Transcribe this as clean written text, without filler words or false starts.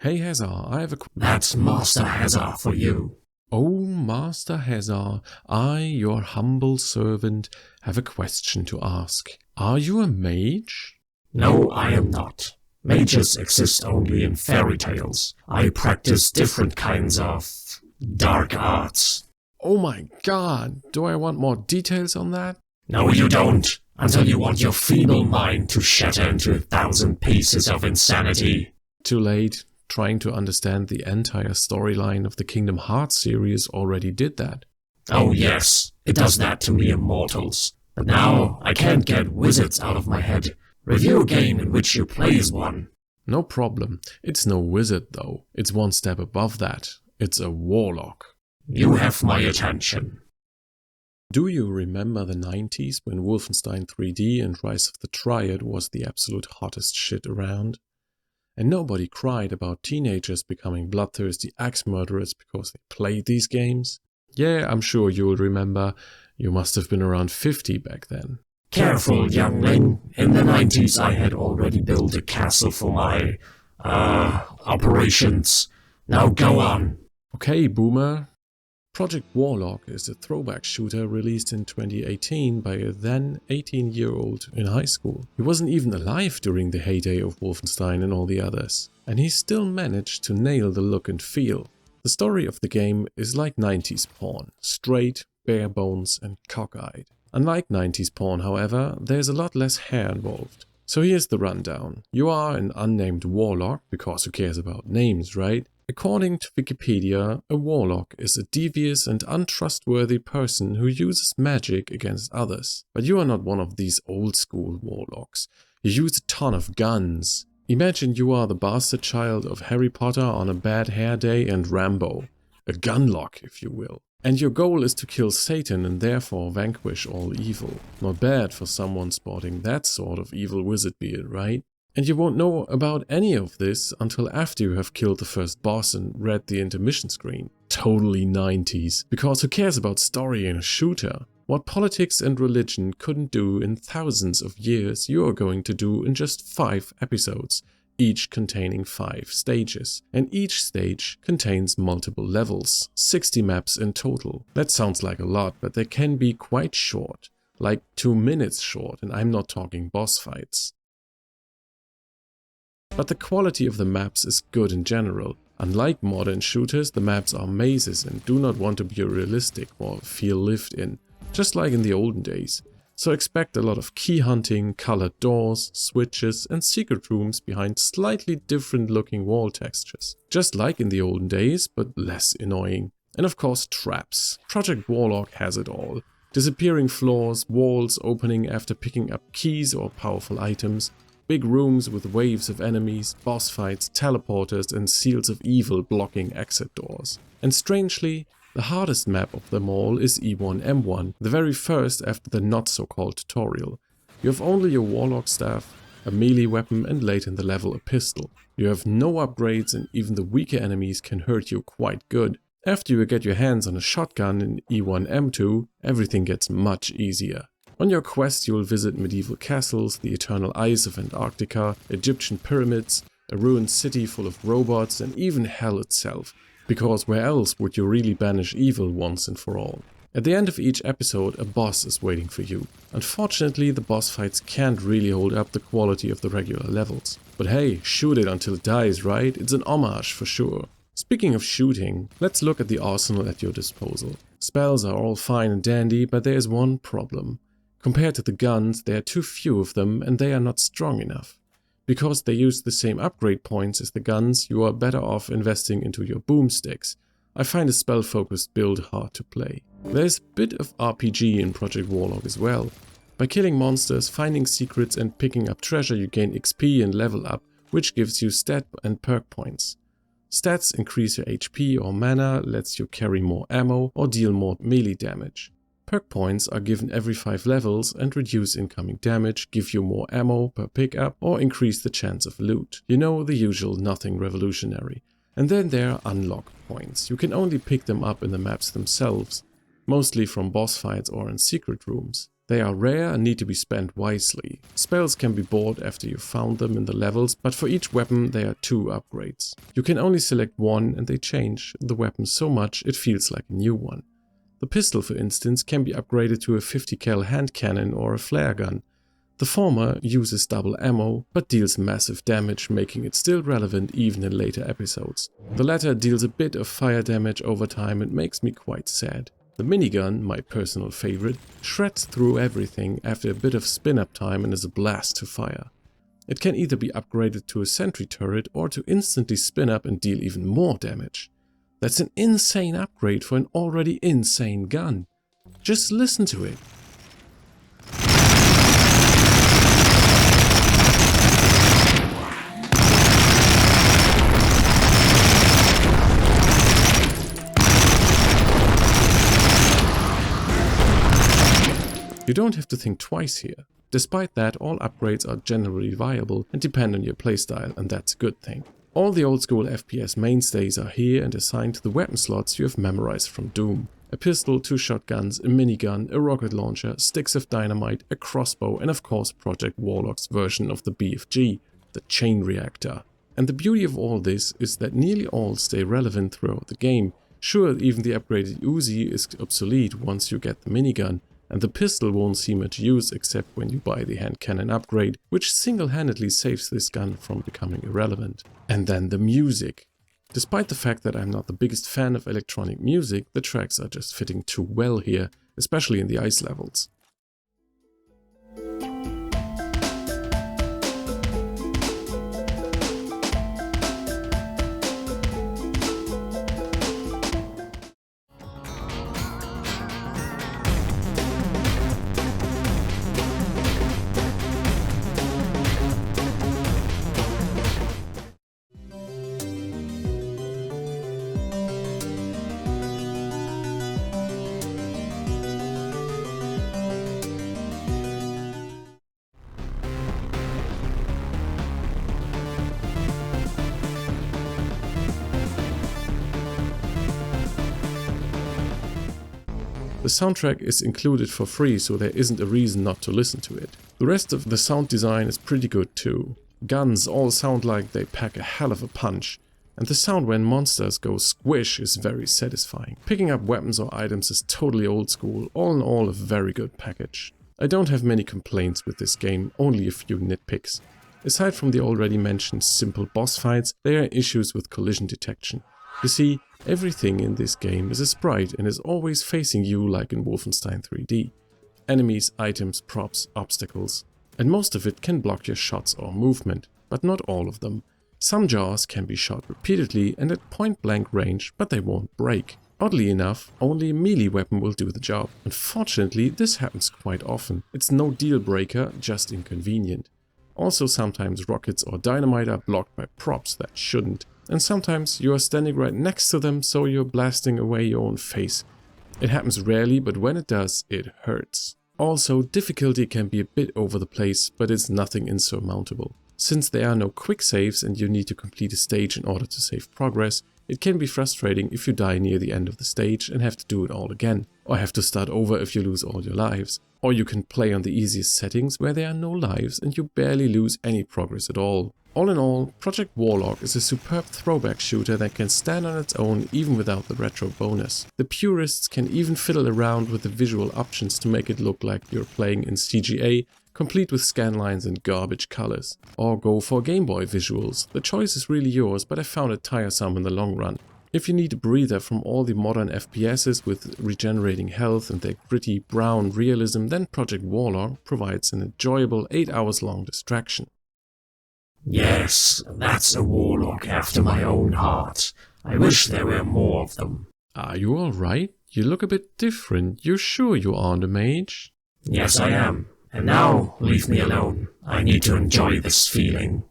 Hey Hezar, I have a That's Master Hezar for you. Oh, Master Hezar, I, your humble servant, have a question to ask. Are you a mage? No, I am not. Mages exist only in fairy tales. I practice different kinds of dark arts. Oh my god, do I want more details on that? No, you don't, until you want your feeble mind to shatter into 1,000 pieces of insanity. Too late. Trying to understand the entire storyline of the Kingdom Hearts series already did that. Oh yes, it does that to mere mortals. But now I can't get wizards out of my head. Review a game in which you play as one. No problem. It's no wizard though. It's one step above that. It's a warlock. You have my attention. Do you remember the 90s when Wolfenstein 3D and Rise of the Triad was the absolute hottest shit around? And nobody cried about teenagers becoming bloodthirsty axe murderers because they played these games? Yeah, I'm sure you'll remember. You must have been around 50 back then. Careful, youngling. In the 90s I had already built a castle for my, operations. Now go on. Okay, boomer. Project Warlock is a throwback shooter released in 2018 by a then 18-year-old in high school. He wasn't even alive during the heyday of Wolfenstein and all the others, and he still managed to nail the look and feel. The story of the game is like 90s porn, straight, bare bones and cockeyed. Unlike 90s porn, however, there's a lot less hair involved. So here's the rundown. You are an unnamed warlock, because who cares about names, right? According to Wikipedia, a warlock is a devious and untrustworthy person who uses magic against others. But you are not one of these old-school warlocks. You use a ton of guns. Imagine you are the bastard child of Harry Potter on a bad hair day and Rambo. A gunlock, if you will. And your goal is to kill Satan and therefore vanquish all evil. Not bad for someone sporting that sort of evil wizard beard, right? And you won't know about any of this until after you have killed the first boss and read the intermission screen. Totally 90s, because who cares about story in a shooter? What politics and religion couldn't do in thousands of years, you are going to do in just 5 episodes, each containing 5 stages. And each stage contains multiple levels, 60 maps in total. That sounds like a lot, but they can be quite short, like 2 minutes short, and I'm not talking boss fights. But the quality of the maps is good in general. Unlike modern shooters, the maps are mazes and do not want to be realistic or feel lived in, just like in the olden days. So expect a lot of key hunting, colored doors, switches and secret rooms behind slightly different looking wall textures. Just like in the olden days, but less annoying. And of course traps. Project Warlock has it all. Disappearing floors, walls opening after picking up keys or powerful items, big rooms with waves of enemies, boss fights, teleporters and seals of evil blocking exit doors. And strangely, the hardest map of them all is E1M1, the very first after the not-so-called tutorial. You have only your warlock staff, a melee weapon and late in the level a pistol. You have no upgrades and even the weaker enemies can hurt you quite good. After you get your hands on a shotgun in E1M2, everything gets much easier. On your quest you will visit medieval castles, the eternal ice of Antarctica, Egyptian pyramids, a ruined city full of robots and even hell itself. Because where else would you really banish evil once and for all? At the end of each episode a boss is waiting for you. Unfortunately the boss fights can't really hold up the quality of the regular levels. But hey, shoot it until it dies, right? It's an homage for sure. Speaking of shooting, let's look at the arsenal at your disposal. Spells are all fine and dandy, but there is one problem. Compared to the guns, there are too few of them and they are not strong enough. Because they use the same upgrade points as the guns, you are better off investing into your boomsticks. I find a spell-focused build hard to play. There's a bit of RPG in Project Warlock as well. By killing monsters, finding secrets and picking up treasure you gain XP and level up, which gives you stat and perk points. Stats increase your HP or mana, lets you carry more ammo or deal more melee damage. Perk points are given every 5 levels and reduce incoming damage, give you more ammo per pickup or increase the chance of loot. You know, the usual nothing revolutionary. And then there are unlock points. You can only pick them up in the maps themselves, mostly from boss fights or in secret rooms. They are rare and need to be spent wisely. Spells can be bought after you found them in the levels, but for each weapon there are 2 upgrades. You can only select one and they change the weapon so much it feels like a new one. The pistol, for instance, can be upgraded to a 50 cal hand cannon or a flare gun. The former uses double ammo, but deals massive damage, making it still relevant even in later episodes. The latter deals a bit of fire damage over time and makes me quite sad. The minigun, my personal favorite, shreds through everything after a bit of spin-up time and is a blast to fire. It can either be upgraded to a sentry turret or to instantly spin up and deal even more damage. That's an insane upgrade for an already insane gun. Just listen to it. You don't have to think twice here. Despite that, all upgrades are generally viable and depend on your playstyle, and that's a good thing. All the old school FPS mainstays are here and assigned to the weapon slots you have memorized from Doom. A pistol, 2 shotguns, a minigun, a rocket launcher, sticks of dynamite, a crossbow, and of course Project Warlock's version of the BFG, the chain reactor. And the beauty of all this is that nearly all stay relevant throughout the game. Sure, even the upgraded Uzi is obsolete once you get the minigun, and the pistol won't see much use except when you buy the hand cannon upgrade, which single-handedly saves this gun from becoming irrelevant. And then the music. Despite the fact that I'm not the biggest fan of electronic music, the tracks are just fitting too well here, especially in the ice levels. The soundtrack is included for free, so there isn't a reason not to listen to it. The rest of the sound design is pretty good too. Guns all sound like they pack a hell of a punch, and the sound when monsters go squish is very satisfying. Picking up weapons or items is totally old school, all in all a very good package. I don't have many complaints with this game, only a few nitpicks. Aside from the already mentioned simple boss fights, there are issues with collision detection. You see, everything in this game is a sprite and is always facing you like in Wolfenstein 3D. Enemies, items, props, obstacles. And most of it can block your shots or movement, but not all of them. Some jaws can be shot repeatedly and at point blank range, but they won't break. Oddly enough, only a melee weapon will do the job. Unfortunately, this happens quite often. It's no deal breaker, just inconvenient. Also, sometimes rockets or dynamite are blocked by props that shouldn't. And sometimes you are standing right next to them, so you're blasting away your own face. It happens rarely, but when it does, it hurts. Also, difficulty can be a bit over the place, but it's nothing insurmountable. Since there are no quick saves and you need to complete a stage in order to save progress, it can be frustrating if you die near the end of the stage and have to do it all again, or have to start over if you lose all your lives. Or you can play on the easiest settings where there are no lives and you barely lose any progress at all. All in all, Project Warlock is a superb throwback shooter that can stand on its own even without the retro bonus. The purists can even fiddle around with the visual options to make it look like you're playing in CGA, complete with scanlines and garbage colors. Or go for Game Boy visuals. The choice is really yours, but I found it tiresome in the long run. If you need a breather from all the modern FPSs with regenerating health and their gritty brown realism, then Project Warlock provides an enjoyable 8 hours long distraction. Yes, that's a warlock after my own heart. I wish there were more of them. Are you alright? You look a bit different. You're sure you aren't a mage? Yes, I am. And now, leave me alone. I need to enjoy this feeling.